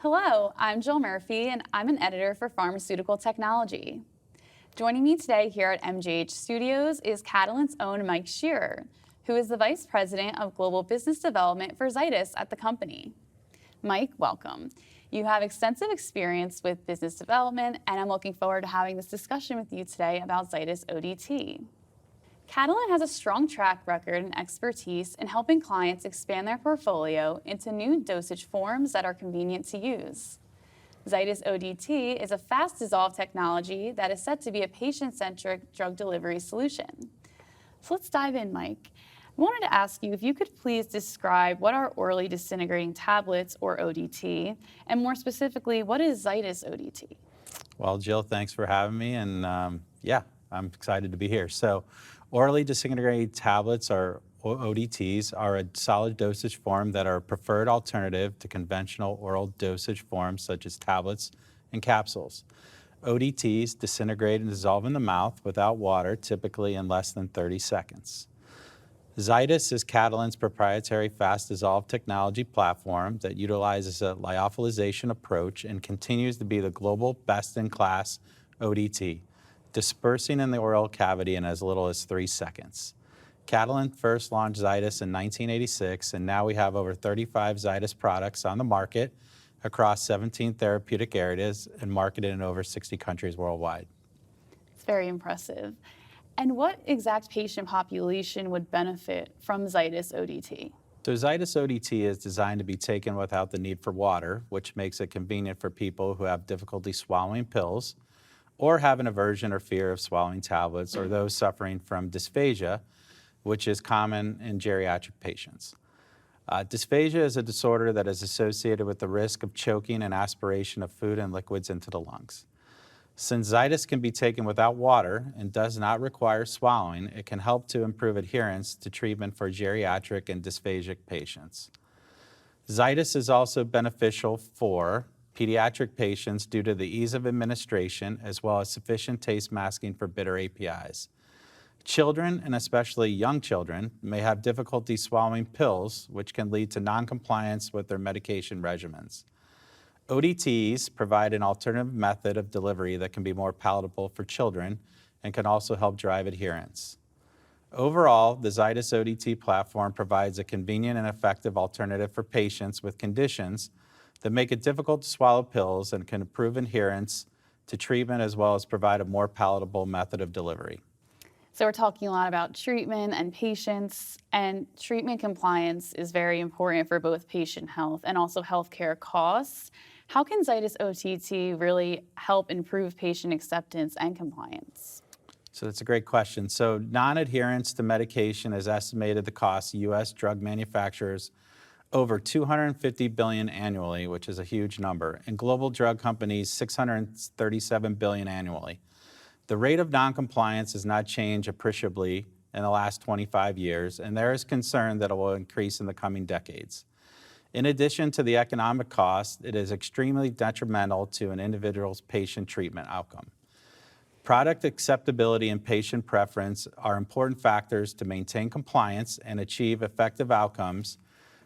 Hello, I'm Jill Murphy, and I'm an editor for Pharmaceutical Technology. Joining me today here at MGH Studios is Catalent's own Mike Shearer, who is the Vice President of Global Business Development for Zydis at the company. Mike, welcome. You have extensive experience with business development, and I'm looking forward to having this discussion with you today about Zydis ODT. Catalent has a strong track record and expertise in helping clients expand their portfolio into new dosage forms that are convenient to use. Zydis ODT is a fast-dissolve technology that is set to be a patient-centric drug delivery solution. So let's dive in, Mike. I wanted to ask you if you could please describe what are orally disintegrating tablets, or ODT, and more specifically, what is Zydis ODT? Well, Jill, thanks for having me, and I'm excited to be here. So, orally disintegrating tablets, or ODTs, are a solid dosage form that are a preferred alternative to conventional oral dosage forms such as tablets and capsules. ODTs disintegrate and dissolve in the mouth without water, typically in less than 30 seconds. Zydis is Catalent's proprietary fast-dissolve technology platform that utilizes a lyophilization approach and continues to be the global best-in-class ODT, dispersing in the oral cavity in as little as 3 seconds. Catalent first launched Zydis in 1986, and now we have over 35 Zydis products on the market across 17 therapeutic areas and marketed in over 60 countries worldwide. It's very impressive. And what exact patient population would benefit from Zydis ODT? So Zydis ODT is designed to be taken without the need for water, which makes it convenient for people who have difficulty swallowing pills or have an aversion or fear of swallowing tablets, or those suffering from dysphagia, which is common in geriatric patients. Dysphagia is a disorder that is associated with the risk of choking and aspiration of food and liquids into the lungs. Since Zydis can be taken without water and does not require swallowing, it can help to improve adherence to treatment for geriatric and dysphagic patients. Zydis is also beneficial for pediatric patients due to the ease of administration as well as sufficient taste masking for bitter APIs. Children, and especially young children, may have difficulty swallowing pills, which can lead to noncompliance with their medication regimens. ODTs provide an alternative method of delivery that can be more palatable for children and can also help drive adherence. Overall, the Zydis ODT platform provides a convenient and effective alternative for patients with conditions that make it difficult to swallow pills and can improve adherence to treatment as well as provide a more palatable method of delivery. So we're talking a lot about treatment and patients, and treatment compliance is very important for both patient health and also healthcare costs. How can Zydis ODT really help improve patient acceptance and compliance? So that's a great question. So non-adherence to medication is estimated to cost U.S. drug manufacturers over $250 billion annually, which is a huge number, and global drug companies $637 billion annually. The rate of noncompliance has not changed appreciably in the last 25 years, and there is concern that it will increase in the coming decades. In addition to the economic cost, it is extremely detrimental to an individual's patient treatment outcome. Product acceptability and patient preference are important factors to maintain compliance and achieve effective outcomes,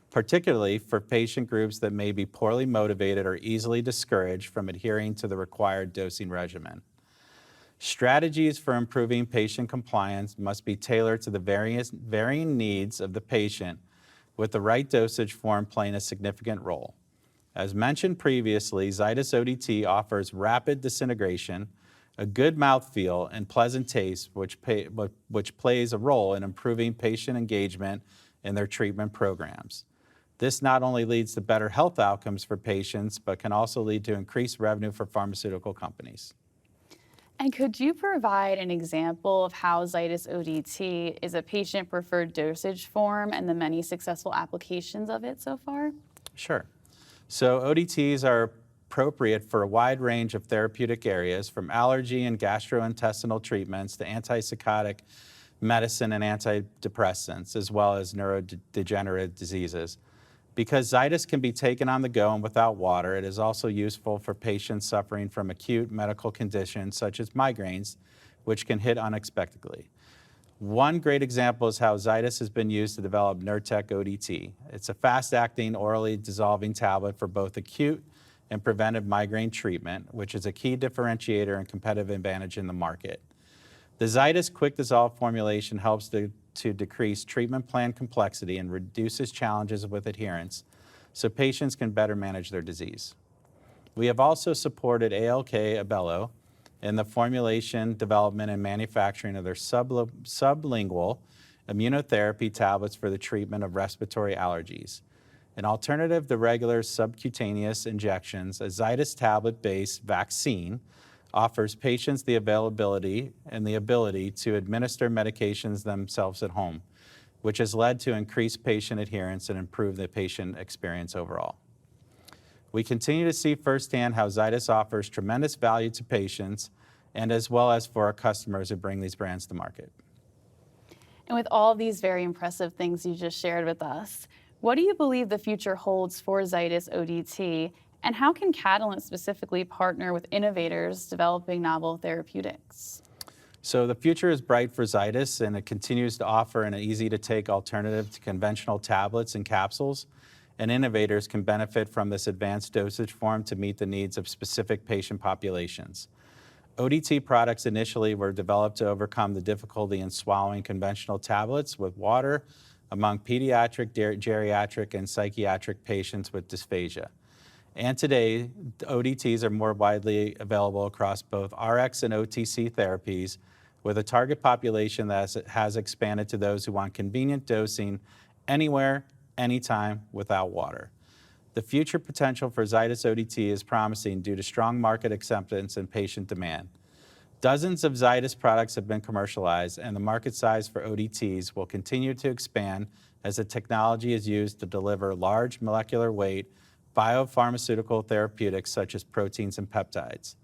particularly for patient groups that may be poorly motivated or easily discouraged from adhering to the required dosing regimen. Strategies for improving patient compliance must be tailored to the varying needs of the patient, with the right dosage form playing a significant role. As mentioned previously, Zydis ODT offers rapid disintegration, a good mouthfeel, and pleasant taste, which plays a role in improving patient engagement in their treatment programs. This not only leads to better health outcomes for patients, but can also lead to increased revenue for pharmaceutical companies. And could you provide an example of how Zydis ODT is a patient-preferred dosage form and the many successful applications of it so far? Sure. So ODTs are appropriate for a wide range of therapeutic areas, from allergy and gastrointestinal treatments to antipsychotic medicine and antidepressants, as well as neurodegenerative diseases. Because Zydis can be taken on the go and without water, it is also useful for patients suffering from acute medical conditions such as migraines, which can hit unexpectedly. One great example is how Zydis has been used to develop Nurtec ODT. It's a fast-acting, orally dissolving tablet for both acute and preventive migraine treatment, which is a key differentiator and competitive advantage in the market. The Zydis Quick Dissolve formulation helps to decrease treatment plan complexity and reduces challenges with adherence so patients can better manage their disease. We have also supported ALK-Abelló in the formulation, development, and manufacturing of their sublingual immunotherapy tablets for the treatment of respiratory allergies. An alternative to regular subcutaneous injections, a Zydis tablet-based vaccine offers patients the availability and the ability to administer medications themselves at home, which has led to increased patient adherence and improved the patient experience overall. We continue to see firsthand how Zydis offers tremendous value to patients and as well as for our customers who bring these brands to market. And with all of these very impressive things you just shared with us, what do you believe the future holds for Zydis ODT, and how can Catalent specifically partner with innovators developing novel therapeutics? So the future is bright for Zydis, and it continues to offer an easy-to-take alternative to conventional tablets and capsules, and innovators can benefit from this advanced dosage form to meet the needs of specific patient populations. ODT products initially were developed to overcome the difficulty in swallowing conventional tablets with water among pediatric, geriatric, and psychiatric patients with dysphagia. And today, ODTs are more widely available across both RX and OTC therapies, with a target population that has expanded to those who want convenient dosing anywhere, anytime, without water. The future potential for Zydis ODT is promising due to strong market acceptance and patient demand. Dozens of Zydis products have been commercialized, and the market size for ODTs will continue to expand as the technology is used to deliver large molecular weight biopharmaceutical therapeutics such as proteins and peptides.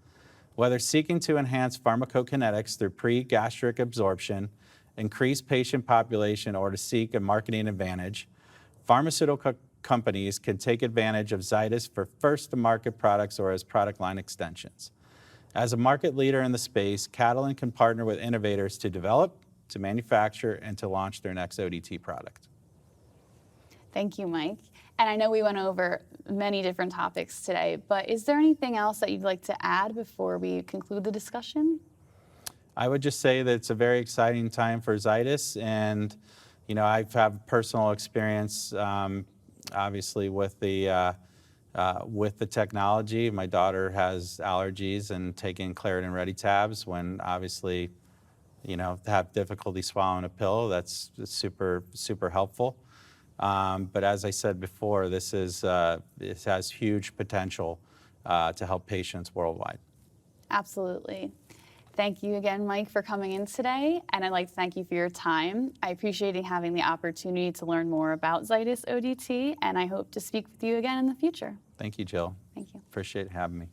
Whether seeking to enhance pharmacokinetics through pre-gastric absorption, increase patient population, or to seek a marketing advantage, pharmaceutical companies can take advantage of Zydis for first-to-market products or as product line extensions. As a market leader in the space, Catalent can partner with innovators to develop, to manufacture, and to launch their next ODT product. Thank you, Mike. And I know we went over many different topics today, but is there anything else that you'd like to add before we conclude the discussion? I would just say that it's a very exciting time for Zydis, and I've had personal experience, obviously, with the technology. My daughter has allergies, and taking Claritin Ready tabs when obviously, have difficulty swallowing a pill, that's super, super helpful. But as I said before, this has huge potential to help patients worldwide. Absolutely. Thank you again, Mike, for coming in today, and I'd like to thank you for your time. I appreciated having the opportunity to learn more about Zydis ODT, and I hope to speak with you again in the future. Thank you, Jill. Thank you. Appreciate having me.